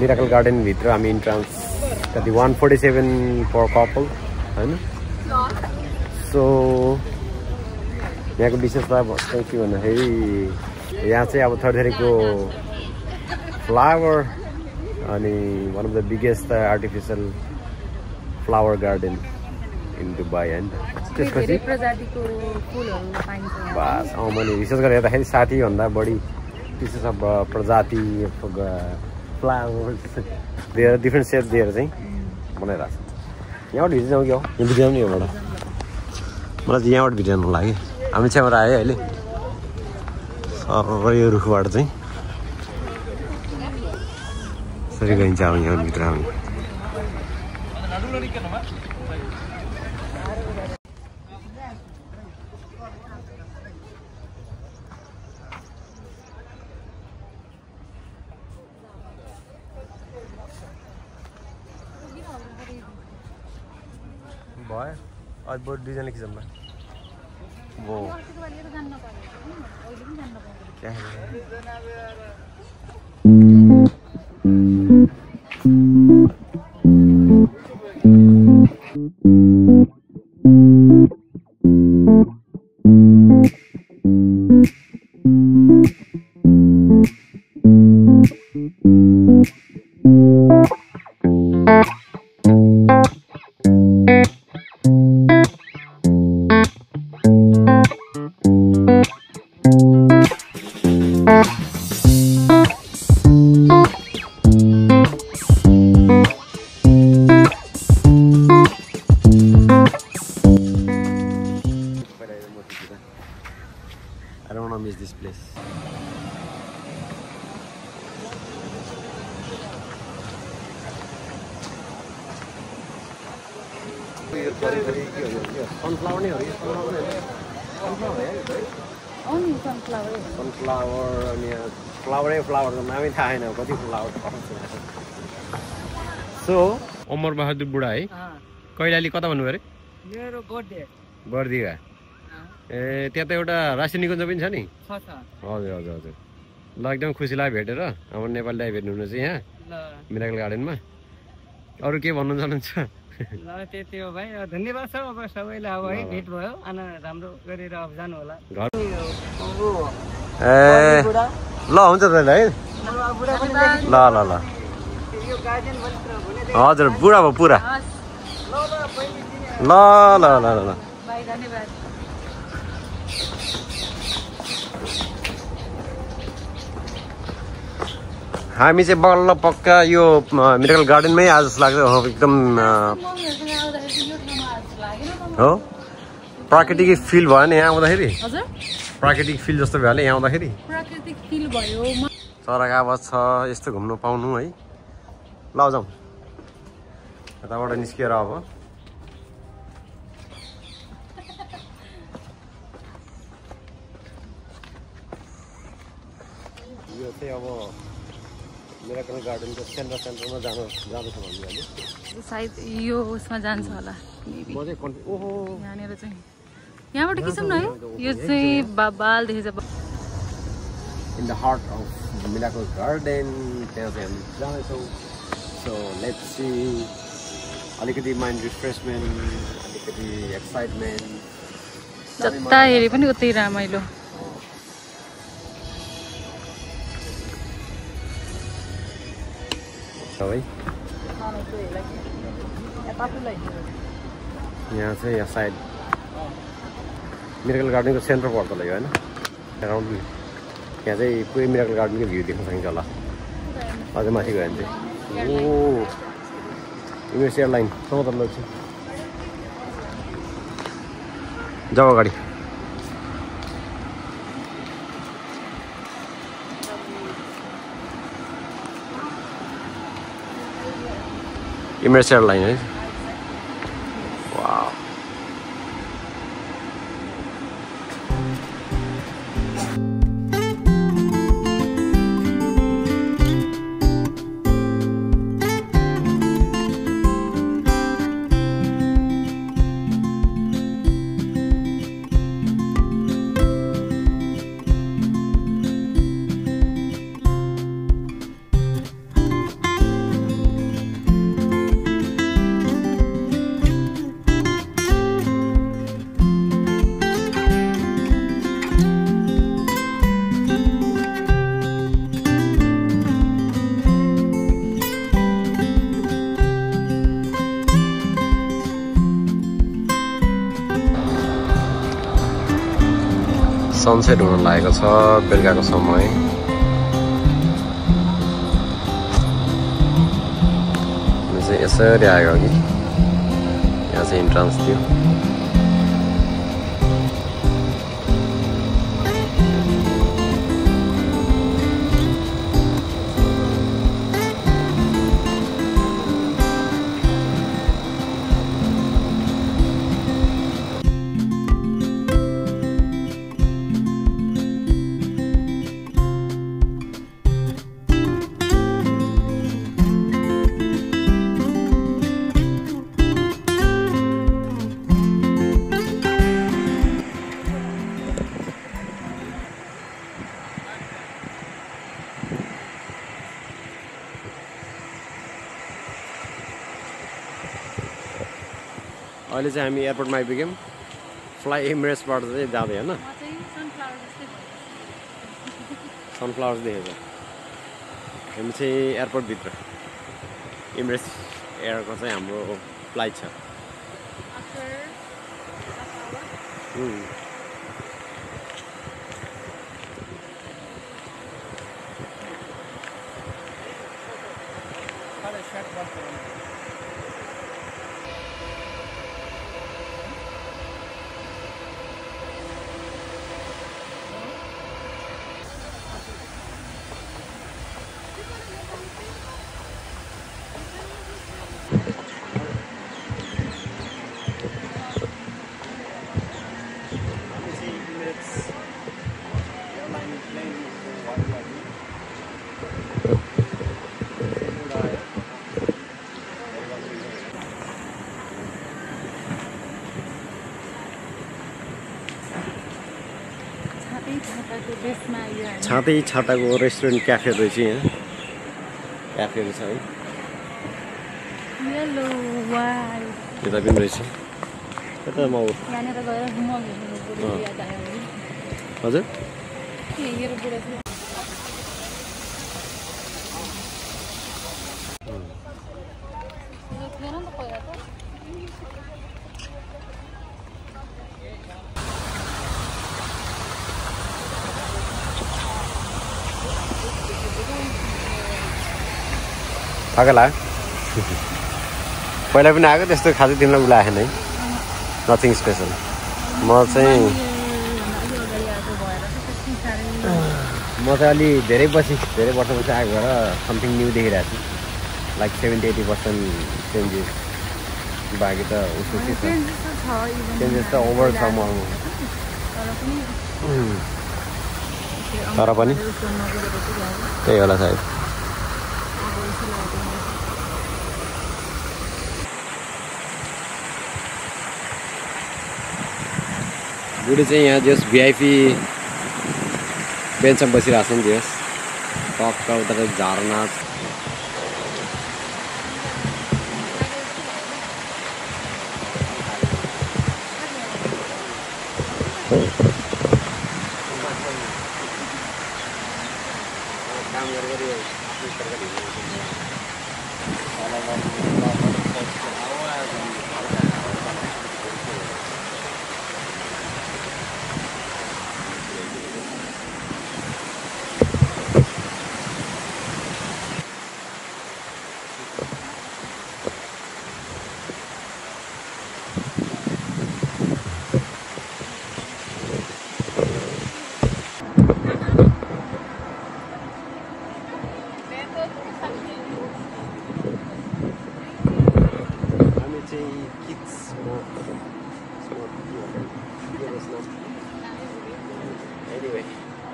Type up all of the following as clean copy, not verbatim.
Miracle garden भित्र हामी entrance कति 147 पर कपल हैन सो यहाँको विशेषता चाहिँ के भन्दाखेरि यहाँ चाहिँ अब थरीको फ्लावर अनि one of the biggest artificial flower garden in Dubai हैन त्यसपछि प्रजातिको फुलहरु पाइन्छ बस मैले रिसर्च गरेर हेर्दाखेरि 60 भन्दा बढी पिसेस अफ प्रजाति फ्लावर्स देयर डिफरेंट शेप दिएर चाहिँ बनाइरहेको छ यहाँबाट भित्र जाउँ क्या हो यो भित्र नि यहाँबाट मलाई चाहिँ यहाँबाट भित्र जानु लाग्यो हामी छेउबाट आयो अहिले सर यो रुखबाट चाहिँ सरी गइन्छ अब यहाँ भित्र हामी भयो आज बहुत डिजाइन लिखी जम्मा वो क्या है I don't want to miss this place. Sunflower ni hari, only sunflower. Sunflower ni flower तो नामै थाहा छैन कति फ्लावर So, अमर बहादुर बुढा है कैलाली कता भन्नु अरे मेरो बर्दिया ए त्यहाँ त एउटा राष्ट्रिय निकुञ्ज पनि छ नि हजुर हजुर हजुर ल एकदम खुसी लाग्यो भेटेर हाम्रो नेपाली दाइ भेट्नु हुनु चाहिँ यहाँ मिराकल गार्डनमा अरु के भन्नु चाहनुहुन्छ ल त्यति हो भाइ धन्यवाद छ अब सबैलाई अब है भेट भयो अनि राम्रो गरेर अब जानु होला ए ल हुन्छ त है ल ल ल हजुर बुढा भयो पुरा ल ल ल ल भाइ धन्यवाद हामी चाहिँ बल्ल पक्का यो मिराकल गार्डनमै आज जस्तो लाग्छ हो एकदम हो प्राकृतिक फिल भयो नि यहाँ आउँदाखेरि हजुर प्राकृतिक फिल जस्तो भयो नि यहाँ आउँदाखेरि प्राकृतिक फिल भयो चराको आवाज छ यस्तो घुम्नु पाउनु है ल जाउँ यताबाट निस्किएर अब यो चाहिँ अब मिराकल गार्डनको सेन्टरमा जाँदैछ भन्नु अहिले सायद यो उसमा जान्छ होला म चाहिँ ओहो यहाँनिर चाहिँ यहाँबाट किसम न है यो चाहिँ बाल देखेछ in the heart of the miracle garden त्यहाँ चाहिँ हामी जाँदैछौँ सो लेट्स सी अलिकति माइन्ड रिफ्रेसमेन्ट अलिकति एक्साइटमेन्ट जता हेरे पनि उतै रमाइलो सबै यहाँ चाहिँ यहाँ साइड मिराकल गार्डनको सेन्टर पर्छ होला यो होइन एराउन्ड यहाँ चाहिँ पुरै मिराकल गार्डनको भ्यू देख्न सकिन्छ होला अझै माथि गयो भने चाहिँ ओ युनिभर्सिटी एयरलाइन समाचार लग्छ जाऊ अगाडि Emirates Airline है वाव सनसेट हुन लागेको छ बेलुकाको समय। चाहिँ यसरी आयो अघि यहाँ चाहिँ इन्ट्रान्स थियो। अहिले चाहिँ हामी एयरपोर्टमा आइपुग्यौँ। फ्लाइ एमिरेट्सबाट चाहिँ जाँदै होइन सनफ्लावर्स देखेको हामी चाहिँ एयरपोर्टभित्र एमिरेट्स एयरको चाहिँ हाम्रो फ्लाइट छ। छातै छाताको रेस्टुरेन्ट क्याफे रहेछ यहाँ। क्याफेहरू छ है यता पनि रहेछ। यता म हजुर थाहा लाग्यो। पहिला पनि आएको त्यस्तो खासै तिमीलाई उलाएको छैन है। Nothing special. म चाहिँ अलि धेरै वर्षपछि आएको भएर समथिङ न्यू देखिरहेको छु। लाइक 70-80% चेन्जेस बाँकी त उसको के छ चेन्जेस त ओभर छ म तर पनि त्यही होला सायद। बुढी चाहिँ यहाँ जस भिआइपी बेन्चमा बसिरहेको छ नि जस टक्क उता झरना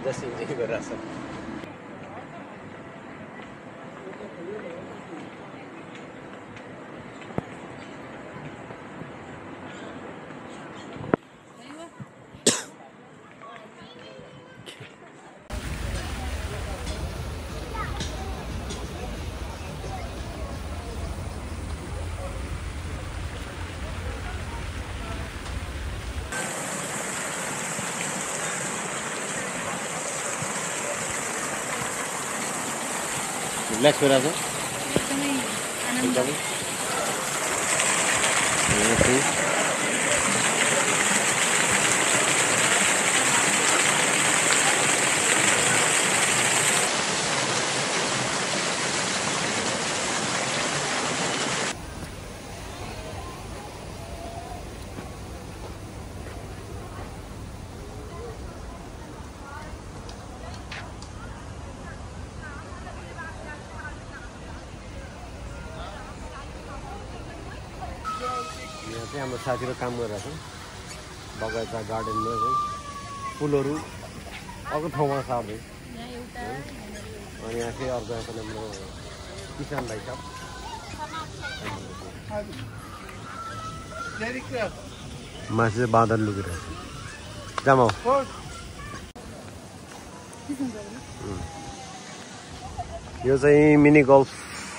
जस्ट इन्जोय गरिरहेको छ। रिल्याक्स भइरहेको छ एकदमै। चाहिँ हाम्रो साथीहरू काम गरिरहेको छ बगैँचा गार्डनमा चाहिँ फुलहरू अर्को ठाउँमा सार्दै अनि यहाँ फेरि अर्को यहाँ हाम्रो किसान भाइ छ मासु चाहिँ बाँदर लुकिरहेको छ जामा यो चाहिँ मिनी गल्फ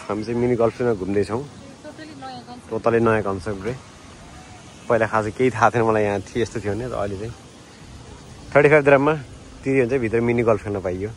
हामी चाहिँ मिनी गल्फमा घुम्दैछौँ टोटली नयाँ कन्सेप्ट रे पहिला खास केही थाहा थिएन मलाई यहाँ थियो यस्तो थियो भने अहिले चाहिँ 35 दिरहममा तिर्यो भने चाहिँ भित्र मिनी गल्फ खेल्न पाइयो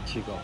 ठीक है